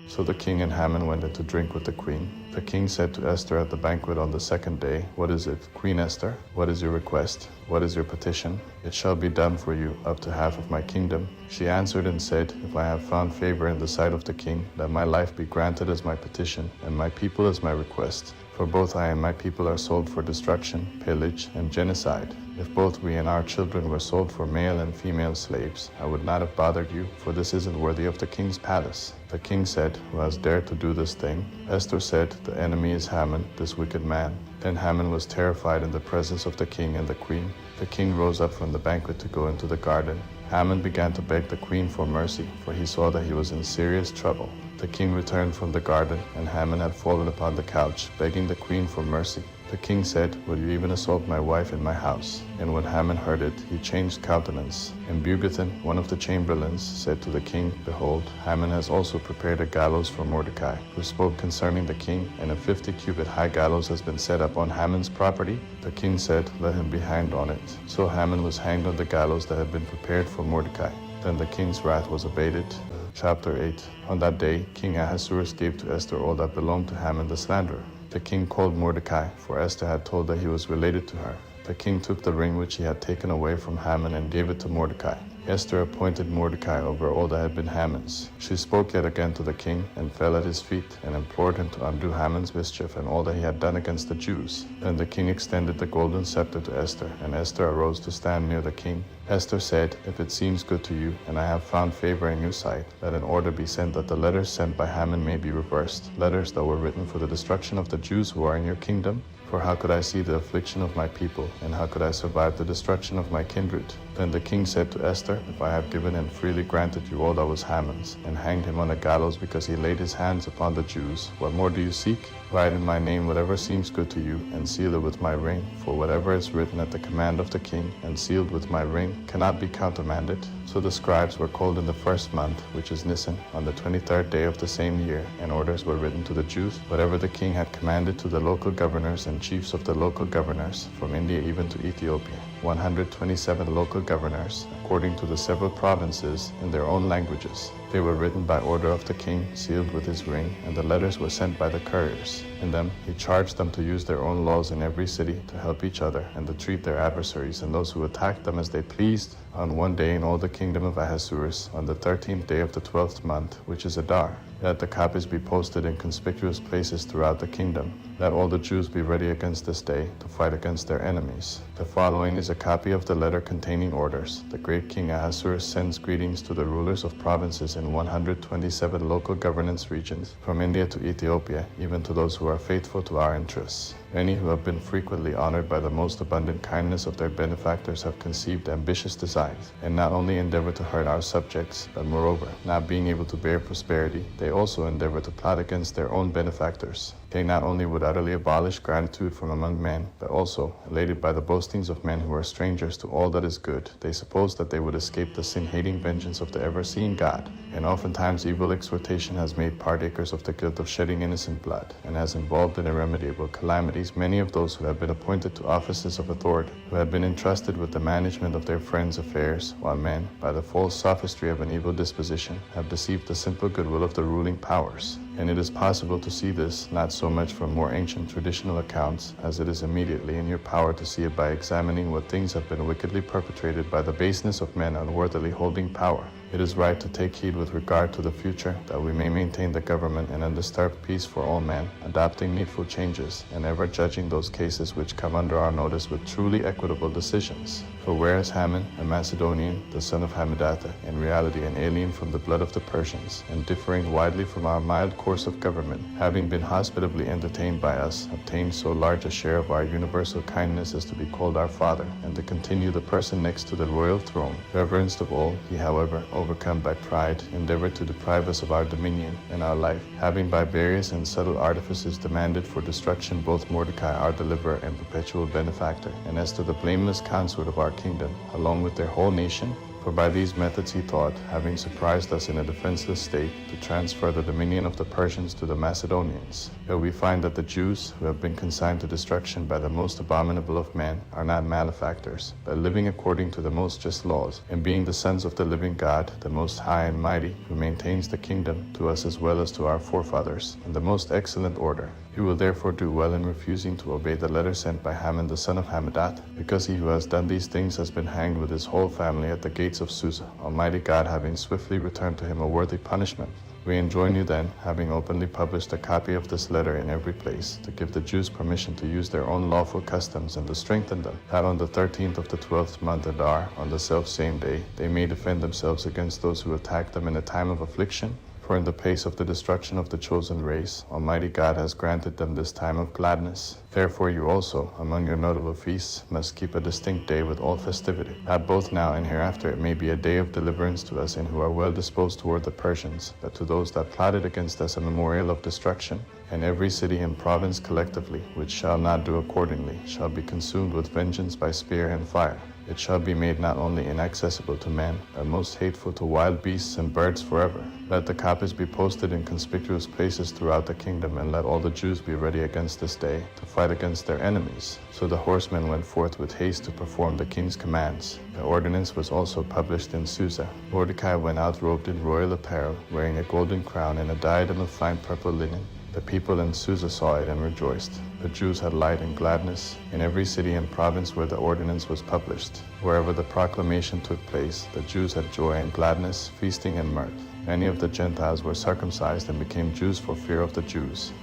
So the king and Haman went in to drink with the queen. The king said to Esther at the banquet on the second day, "What is it, Queen Esther? What is your request? What is your petition? It shall be done for you up to half of my kingdom." She answered and said, "If I have found favor in the sight of the king, let my life be granted as my petition, and my people as my request. For both I and my people are sold for destruction, pillage, and genocide. If both we and our children were sold for male and female slaves, I would not have bothered you, for this isn't worthy of the king's palace." The king said, "Who has dared to do this thing?" Esther said, "The enemy is Haman, this wicked man." Then Haman was terrified in the presence of the king and the queen. The king rose up from the banquet to go into the garden. Haman began to beg the queen for mercy, for he saw that he was in serious trouble. The king returned from the garden, and Haman had fallen upon the couch, begging the queen for mercy. The king said, "Will you even assault my wife in my house?" And when Haman heard it, he changed countenance. And Bugithan, one of the chamberlains, said to the king, "Behold, Haman has also prepared a gallows for Mordecai, who spoke concerning the king, and a 50-cubit high gallows has been set up on Haman's property." The king said, "Let him be hanged on it." So Haman was hanged on the gallows that had been prepared for Mordecai. Then the king's wrath was abated. Chapter 8. On that day, King Ahasuerus gave to Esther all that belonged to Haman the slanderer. The king called Mordecai, for Esther had told that he was related to her. The king took the ring which he had taken away from Haman and gave it to Mordecai. Esther appointed Mordecai over all that had been Haman's. She spoke yet again to the king, and fell at his feet, and implored him to undo Haman's mischief and all that he had done against the Jews. Then the king extended the golden scepter to Esther, and Esther arose to stand near the king. Esther said, "If it seems good to you, and I have found favor in your sight, let an order be sent that the letters sent by Haman may be reversed, letters that were written for the destruction of the Jews who are in your kingdom. For how could I see the affliction of my people, and how could I survive the destruction of my kindred?" Then the king said to Esther, "If I have given and freely granted you all that was Haman's, and hanged him on a gallows because he laid his hands upon the Jews, what more do you seek? Write in my name whatever seems good to you, and seal it with my ring. For whatever is written at the command of the king, and sealed with my ring, cannot be countermanded." So the scribes were called in the first month, which is Nisan, on the 23rd day of the same year, and orders were written to the Jews, whatever the king had commanded to the local governors and chiefs of the local governors, from India even to Ethiopia. 127 local governors, according to the several provinces, in their own languages. They were written by order of the king, sealed with his ring, and the letters were sent by the couriers. In them he charged them to use their own laws in every city, to help each other, and to treat their adversaries and those who attacked them as they pleased. On one day in all the kingdom of Ahasuerus, on the 13th day of the 12th month, which is Adar, let the copies be posted in conspicuous places throughout the kingdom. Let all the Jews be ready against this day, to fight against their enemies. The following is a copy of the letter containing orders. The great King Ahasuerus sends greetings to the rulers of provinces in 127 local governance regions, from India to Ethiopia, even to those who are faithful to our interests. Many who have been frequently honored by the most abundant kindness of their benefactors have conceived ambitious designs, and not only endeavor to hurt our subjects, but moreover, not being able to bear prosperity, they also endeavor to plot against their own benefactors. They not only would utterly abolish gratitude from among men, but also, elated by the boastings of men who are strangers to all that is good, they suppose that they would escape the sin-hating vengeance of the ever-seeing God. And oftentimes evil exhortation has made partakers of the guilt of shedding innocent blood, and has involved in irremediable calamities many of those who have been appointed to offices of authority, who have been entrusted with the management of their friends' affairs, while men, by the false sophistry of an evil disposition, have deceived the simple goodwill of the ruling powers. And it is possible to see this, not so much from more ancient traditional accounts, as it is immediately in your power to see it by examining what things have been wickedly perpetrated by the baseness of men unworthily holding power. It is right to take heed with regard to the future, that we may maintain the government and undisturbed peace for all men, adopting needful changes, and ever judging those cases which come under our notice with truly equitable decisions. For whereas Haman, a Macedonian, the son of Hammedatha, in reality an alien from the blood of the Persians, and differing widely from our mild course of government, having been hospitably entertained by us, obtained so large a share of our universal kindness as to be called our father, and to continue the person next to the royal throne, reverenced of all, he, however, overcome by pride, endeavored to deprive us of our dominion and our life, having by various and subtle artifices demanded for destruction both Mordecai our deliverer and perpetual benefactor, and Esther the blameless consort of our kingdom, along with their whole nation, For by these methods he thought, having surprised us in a defenseless state, to transfer the dominion of the Persians to the Macedonians. Here we find that the Jews, who have been consigned to destruction by the most abominable of men, are not malefactors, but living according to the most just laws, and being the sons of the living God, the most high and mighty, who maintains the kingdom to us as well as to our forefathers, in the most excellent order. You will therefore do well in refusing to obey the letter sent by Haman the son of Hammedat, because he who has done these things has been hanged with his whole family at the gates of Susa, Almighty God having swiftly returned to him a worthy punishment. We enjoin you then, having openly published a copy of this letter in every place, to give the Jews permission to use their own lawful customs and to strengthen them, that on the 13th of the 12th month Adar, on the self-same day, they may defend themselves against those who attack them in a time of affliction. For in the pace of the destruction of the chosen race, Almighty God has granted them this time of gladness. Therefore you also, among your notable feasts, must keep a distinct day with all festivity, that both now and hereafter it may be a day of deliverance to us in who are well disposed toward the Persians, but to those that plotted against us a memorial of destruction. And every city and province collectively, which shall not do accordingly, shall be consumed with vengeance by spear and fire. It shall be made not only inaccessible to men, but most hateful to wild beasts and birds forever. Let the copies be posted in conspicuous places throughout the kingdom, and let all the Jews be ready against this day, to fight against their enemies. So the horsemen went forth with haste to perform the king's commands. The ordinance was also published in Susa. Mordecai went out robed in royal apparel, wearing a golden crown and a diadem of fine purple linen. The people in Susa saw it and rejoiced. The Jews had light and gladness in every city and province where the ordinance was published. Wherever the proclamation took place, the Jews had joy and gladness, feasting and mirth. Many of the Gentiles were circumcised and became Jews for fear of the Jews.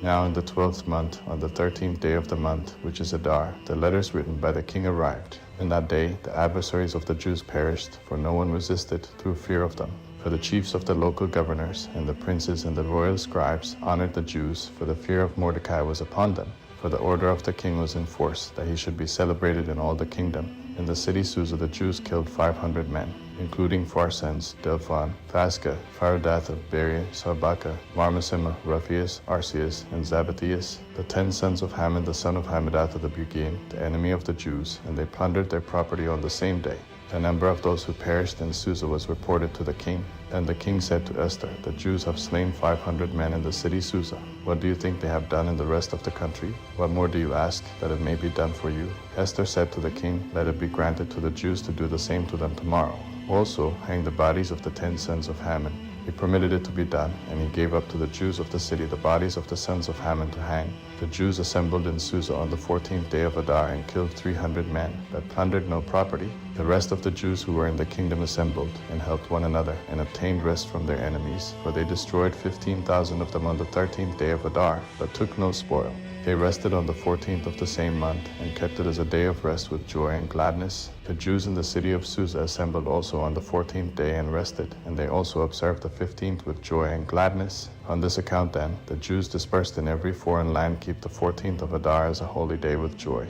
Now in the 12th month, on the 13th day of the month, which is Adar, the letters written by the king arrived. In that day the adversaries of the Jews perished, for no one resisted through fear of them. For the chiefs of the local governors and the princes and the royal scribes honored the Jews, for the fear of Mordecai was upon them. For the order of the king was in force, that he should be celebrated in all the kingdom. In the city Susa the Jews killed 500 men, including Pharsens, Delphon, Phasca, Pharadatha, Beria, Sarbaka, Marmosema, Ruphius, Arceus, and Zabathius, the 10 sons of Haman the son of Hammedatha the Bugine, the enemy of the Jews, and they plundered their property on the same day. The number of those who perished in Susa was reported to the king. Then the king said to Esther, the Jews have slain 500 men in the city Susa. What do you think they have done in the rest of the country? What more do you ask, that it may be done for you? Esther said to the king, let it be granted to the Jews to do the same to them tomorrow. Also hang the bodies of the 10 sons of Haman. He permitted it to be done, and he gave up to the Jews of the city the bodies of the sons of Haman to hang. The Jews assembled in Susa on the 14th day of Adar and killed 300 men, but plundered no property. The rest of the Jews who were in the kingdom assembled and helped one another and obtained rest from their enemies, for they destroyed 15,000 of them on the 13th day of Adar, but took no spoil. They rested on the 14th of the same month, and kept it as a day of rest with joy and gladness. The Jews in the city of Susa assembled also on the 14th day and rested, and they also observed the 15th with joy and gladness. On this account then, the Jews dispersed in every foreign land keep the 14th of Adar as a holy day with joy,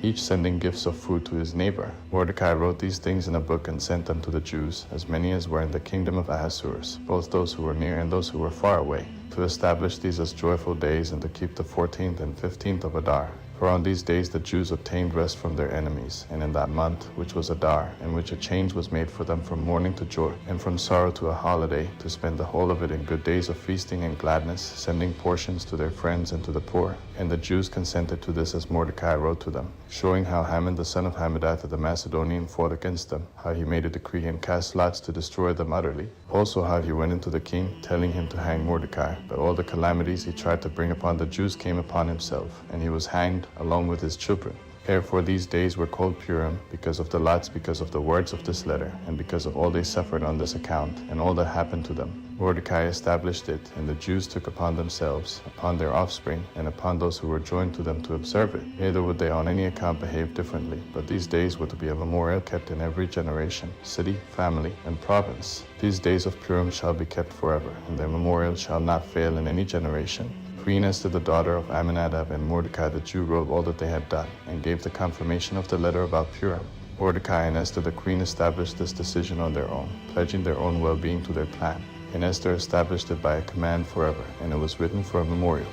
each sending gifts of food to his neighbor. Mordecai wrote these things in a book and sent them to the Jews, as many as were in the kingdom of Ahasuerus, both those who were near and those who were far away, to establish these as joyful days and to keep the 14th and 15th of Adar. For on these days the Jews obtained rest from their enemies, and in that month, which was Adar, in which a change was made for them from mourning to joy, and from sorrow to a holiday, to spend the whole of it in good days of feasting and gladness, sending portions to their friends and to the poor. And the Jews consented to this as Mordecai wrote to them, showing how Haman the son of Hammedatha the Macedonian fought against them, how he made a decree and cast lots to destroy them utterly. Also how he went into the king, telling him to hang Mordecai, but all the calamities he tried to bring upon the Jews came upon himself, and he was hanged along with his children. Therefore these days were called Purim, because of the lots, because of the words of this letter, and because of all they suffered on this account, and all that happened to them. Mordecai established it, and the Jews took upon themselves, upon their offspring, and upon those who were joined to them to observe it. Neither would they on any account behave differently, but these days were to be a memorial kept in every generation, city, family, and province. These days of Purim shall be kept forever, and their memorial shall not fail in any generation. Queen Esther, the daughter of Amminadab, and Mordecai the Jew wrote all that they had done, and gave the confirmation of the letter about Purim. Mordecai and Esther the queen established this decision on their own, pledging their own well-being to their plan. And Esther established it by a command forever, and it was written for a memorial.